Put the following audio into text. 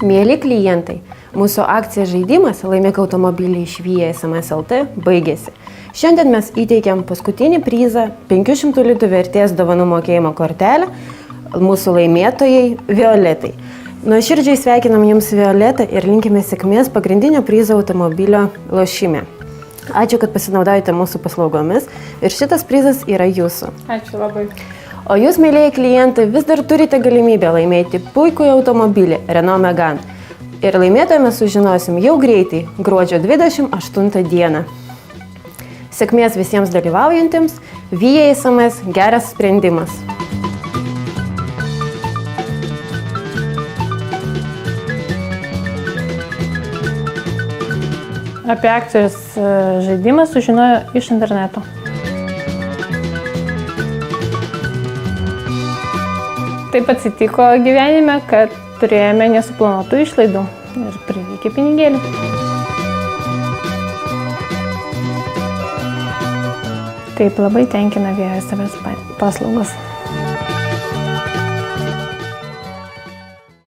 Mėly klientai, mūsų akcija žaidimas Laimėk automobilį iš Via SMS LT baigėsi. Šiandien mes įteikiam paskutinį prizą 500 litų vertės dovanų mokėjimo kortelę mūsų laimėtojai Violetai. Nuoširdžiai sveikinam Jums Violetą ir linkime sėkmės pagrindinio prizo automobilio lošime. Ačiū, kad pasinaudojate mūsų paslaugomis ir šitas prizas yra Jūsų. Ačiū labai. O Jūs, mėlėjai klientai, vis dar turite galimybę laimėti puikų automobilį Renault Megane. Ir laimėtoją mes sužinosim jau greitai, gruodžio 28 dieną. Sėkmės visiems dalyvaujantiems, Via SMS geras sprendimas. Apie akcijos žaidimą sužinojo iš interneto. Taip atsitiko gyvenime, kad turėjome nesuplanuotų išlaidų ir prireikė pinigėlių. Taip labai tenkina Via SMS paslaugos.